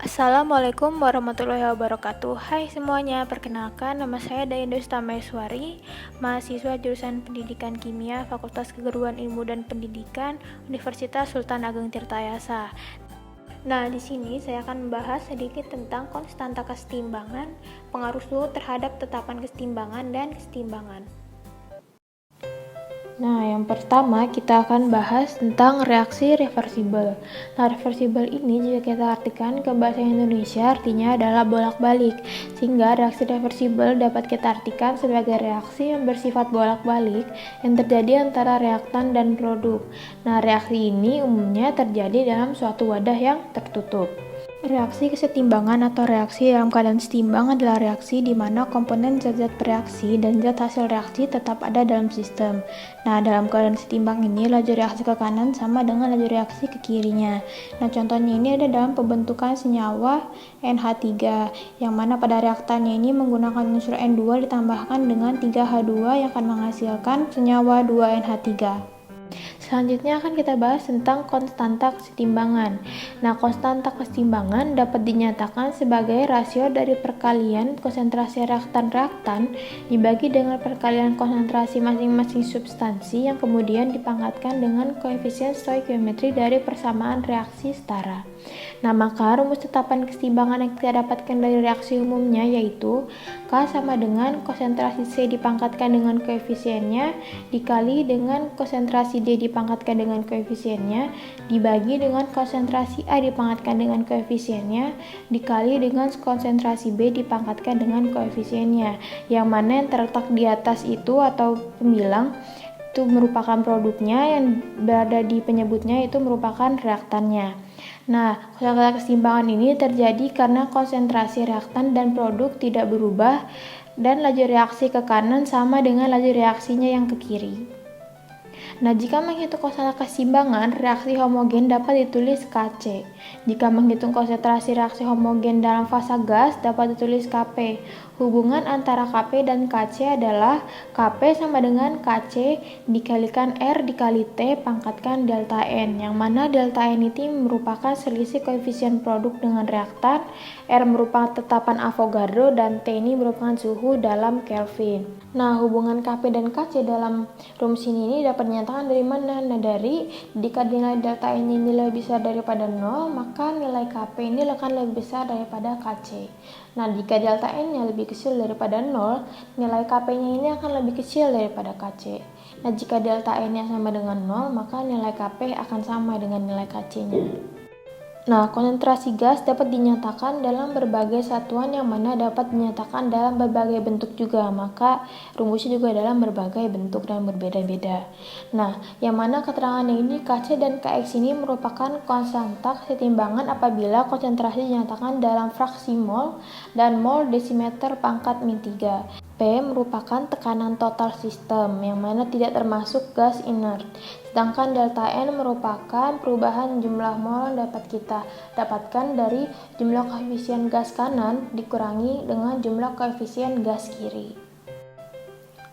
Assalamualaikum warahmatullahi wabarakatuh. Hai semuanya, perkenalkan nama saya Dayendus Tamaeswari, mahasiswa jurusan Pendidikan Kimia Fakultas Keguruan Ilmu dan Pendidikan Universitas Sultan Ageng Tirtayasa. Nah, di sini saya akan membahas sedikit tentang konstanta kesetimbangan, pengaruh suhu terhadap tetapan kesetimbangan dan kesetimbangan. Nah, yang pertama kita akan bahas tentang reaksi reversibel. Nah, reversibel ini jika kita artikan ke bahasa Indonesia artinya adalah bolak-balik. Sehingga reaksi reversibel dapat kita artikan sebagai reaksi yang bersifat bolak-balik yang terjadi antara reaktan dan produk. Nah, reaksi ini umumnya terjadi dalam suatu wadah yang tertutup. Reaksi kesetimbangan atau reaksi dalam keadaan setimbang adalah reaksi di mana komponen zat-zat bereaksi dan zat hasil reaksi tetap ada dalam sistem. Nah, dalam keadaan setimbang ini, laju reaksi ke kanan sama dengan laju reaksi ke kirinya. Nah, contohnya ini ada dalam pembentukan senyawa NH3, yang mana pada reaktannya ini menggunakan unsur N2 ditambahkan dengan 3H2 yang akan menghasilkan senyawa 2NH3. Selanjutnya akan kita bahas tentang konstanta kesetimbangan. Nah, konstanta kesetimbangan dapat dinyatakan sebagai rasio dari perkalian konsentrasi reaktan-reaktan dibagi dengan perkalian konsentrasi masing-masing substansi yang kemudian dipangkatkan dengan koefisien stoikiometri dari persamaan reaksi setara. Nah, maka rumus tetapan kesetimbangan yang kita dapatkan dari reaksi umumnya yaitu K sama dengan konsentrasi C dipangkatkan dengan koefisiennya dikali dengan konsentrasi D dipangkatkan dengan koefisiennya dibagi dengan konsentrasi A dipangkatkan dengan koefisiennya dikali dengan konsentrasi B dipangkatkan dengan koefisiennya, yang mana yang terletak di atas itu atau pembilang itu merupakan produknya, yang berada di penyebutnya itu merupakan reaktannya. Nah, konstanta kesetimbangan ini terjadi karena konsentrasi reaktan dan produk tidak berubah dan laju reaksi ke kanan sama dengan laju reaksinya yang ke kiri. Nah, jika menghitung konstanta keseimbangan, reaksi homogen dapat ditulis Kc. Jika menghitung konsentrasi reaksi homogen dalam fasa gas, dapat ditulis Kp. Hubungan antara Kp dan Kc adalah Kp sama dengan Kc dikalikan R dikali T pangkatkan delta N, yang mana delta N itu merupakan selisih koefisien produk dengan reaktan, R merupakan tetapan Avogadro, dan T ini merupakan suhu dalam Kelvin. Nah, hubungan Kp dan Kc dalam rumus ini dapat dinyatakan dari mana? Nah, dari jika nilai delta N ini lebih besar daripada 0, maka nilai Kp ini akan lebih besar daripada Kc. Nah, jika delta N-nya lebih kecil daripada 0, nilai Kp-nya ini akan lebih kecil daripada Kc. Nah, jika delta N-nya sama dengan 0, maka nilai Kp akan sama dengan nilai Kc-nya. Nah, konsentrasi gas dapat dinyatakan dalam berbagai satuan yang mana dapat dinyatakan dalam berbagai bentuk juga, maka rumusnya juga dalam berbagai bentuk dan berbeda-beda. Nah, yang mana keterangannya ini Kc dan Kx ini merupakan konstanta kesetimbangan apabila konsentrasi dinyatakan dalam fraksi mol dan mol desimeter pangkat min 3. P merupakan tekanan total sistem, yang mana tidak termasuk gas inert. Sedangkan delta N merupakan perubahan jumlah mol yang dapat kita dapatkan dari jumlah koefisien gas kanan dikurangi dengan jumlah koefisien gas kiri.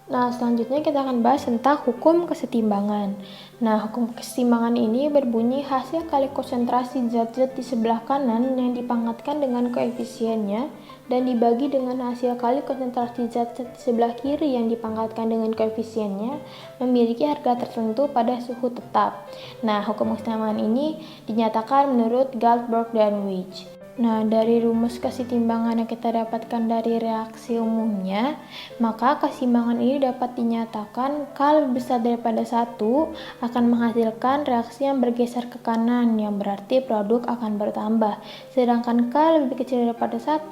Nah, selanjutnya kita akan bahas tentang hukum kesetimbangan. Nah, hukum kesetimbangan ini berbunyi hasil kali konsentrasi zat-zat di sebelah kanan yang dipangkatkan dengan koefisiennya dan dibagi dengan hasil kali konsentrasi zat-zat di sebelah kiri yang dipangkatkan dengan koefisiennya memiliki harga tertentu pada suhu tetap. Nah, hukum kesetimbangan ini dinyatakan menurut Goldberg dan Witch. Nah, dari rumus kesetimbangan yang kita dapatkan dari reaksi umumnya, maka keseimbangan ini dapat dinyatakan K lebih besar daripada 1 akan menghasilkan reaksi yang bergeser ke kanan, yang berarti produk akan bertambah. Sedangkan K lebih kecil daripada 1,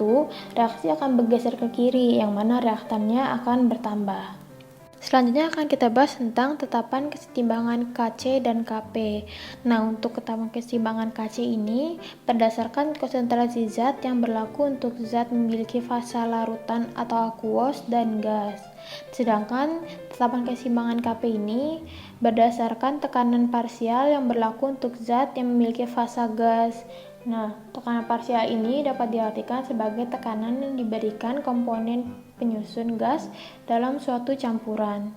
reaksi akan bergeser ke kiri, yang mana reaktannya akan bertambah. Selanjutnya akan kita bahas tentang tetapan kesetimbangan Kc dan Kp. Nah, untuk tetapan kesetimbangan Kc ini berdasarkan konsentrasi zat yang berlaku untuk zat memiliki fasa larutan atau akuos dan gas. Sedangkan tetapan keseimbangan Kp ini berdasarkan tekanan parsial yang berlaku untuk zat yang memiliki fasa gas. Nah, tekanan parsial ini dapat diartikan sebagai tekanan yang diberikan komponen penyusun gas dalam suatu campuran.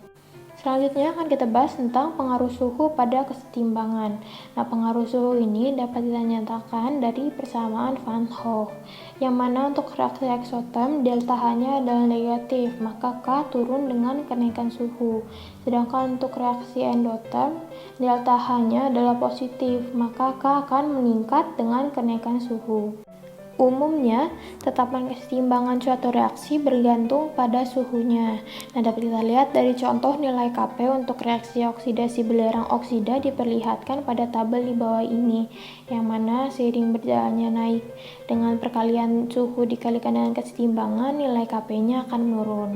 Selanjutnya akan kita bahas tentang pengaruh suhu pada kesetimbangan. Nah, pengaruh suhu ini dapat dinyatakan dari persamaan Van Hoff, yang mana untuk reaksi eksoterm delta H-nya adalah negatif, maka K turun dengan kenaikan suhu. Sedangkan untuk reaksi endoterm, delta H-nya adalah positif, maka K akan meningkat dengan kenaikan suhu. Umumnya, tetapan kesetimbangan suatu reaksi bergantung pada suhunya. Nah, dapat kita lihat dari contoh nilai Kp untuk reaksi oksidasi belerang oksida diperlihatkan pada tabel di bawah ini, yang mana seiring berjalannya naik dengan perkalian suhu dikalikan dengan kesetimbangan, nilai Kp-nya akan menurun.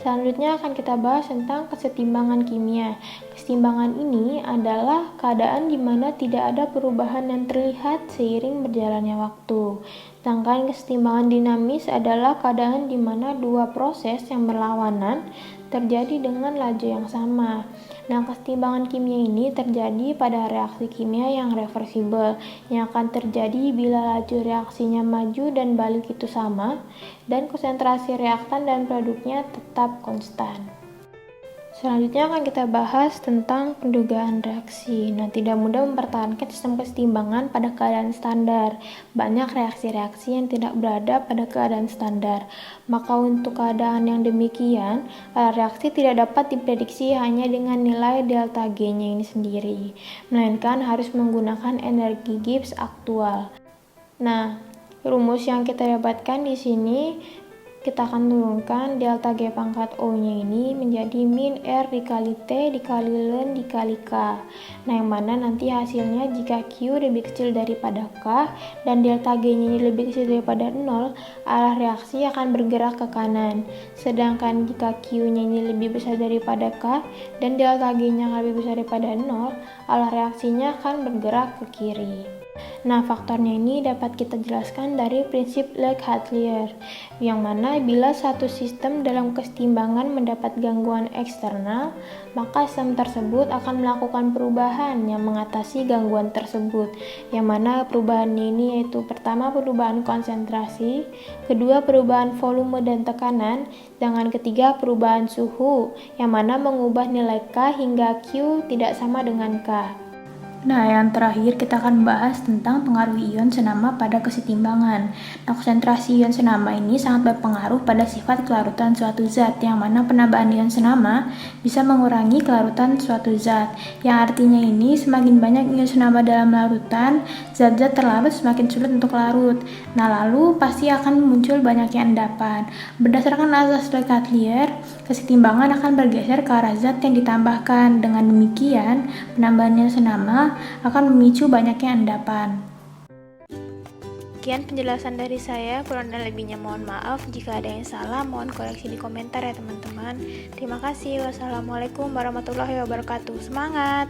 Selanjutnya akan kita bahas tentang kesetimbangan kimia. Kesetimbangan ini adalah keadaan di mana tidak ada perubahan yang terlihat seiring berjalannya waktu. Sedangkan kesetimbangan dinamis adalah keadaan di mana dua proses yang berlawanan terjadi dengan laju yang sama. Nah, kesetimbangan kimia ini terjadi pada reaksi kimia yang reversibel, yang akan terjadi bila laju reaksinya maju dan balik itu sama, dan konsentrasi reaktan dan produknya tetap konstan. Selanjutnya akan kita bahas tentang pendugaan reaksi. Nah, tidak mudah mempertahankan sistem kesetimbangan pada keadaan standar. Banyak reaksi-reaksi yang tidak berada pada keadaan standar. Maka untuk keadaan yang demikian, reaksi tidak dapat diprediksi hanya dengan nilai delta G-nya ini sendiri, melainkan harus menggunakan energi Gibbs aktual. Nah, rumus yang kita dapatkan di sini, kita akan turunkan delta G pangkat O-nya ini menjadi min R dikali T dikali Ln dikali K. Nah, yang mana nanti hasilnya jika Q lebih kecil daripada K dan delta G-nya ini lebih kecil daripada 0, arah reaksi akan bergerak ke kanan. Sedangkan jika Q-nya ini lebih besar daripada K dan delta G-nya lebih besar daripada 0, arah reaksinya akan bergerak ke kiri. Nah, faktornya ini dapat kita jelaskan dari prinsip Le-Chatelier, yang mana bila satu sistem dalam kesetimbangan mendapat gangguan eksternal, maka sistem tersebut akan melakukan perubahan yang mengatasi gangguan tersebut, yang mana perubahannya ini yaitu pertama perubahan konsentrasi, kedua perubahan volume dan tekanan, dan ketiga perubahan suhu, yang mana mengubah nilai K hingga Q tidak sama dengan K. Nah, yang terakhir kita akan bahas tentang pengaruh ion senama pada kesetimbangan. Nah, konsentrasi ion senama ini sangat berpengaruh pada sifat kelarutan suatu zat, yang mana penambahan ion senama bisa mengurangi kelarutan suatu zat. Yang artinya ini semakin banyak ion senama dalam larutan, zat-zat terlarut semakin sulit untuk larut. Nah, lalu pasti akan muncul banyaknya endapan. Berdasarkan asas Le-Chatelier, kesetimbangan akan bergeser ke arah zat yang ditambahkan. Dengan demikian, penambahan ion senama akan memicu banyaknya endapan. Sekian penjelasan dari saya, kurang dan lebihnya mohon maaf. Jika ada yang salah, mohon koreksi di komentar ya teman-teman. Terima kasih. Wassalamualaikum warahmatullahi wabarakatuh. Semangat!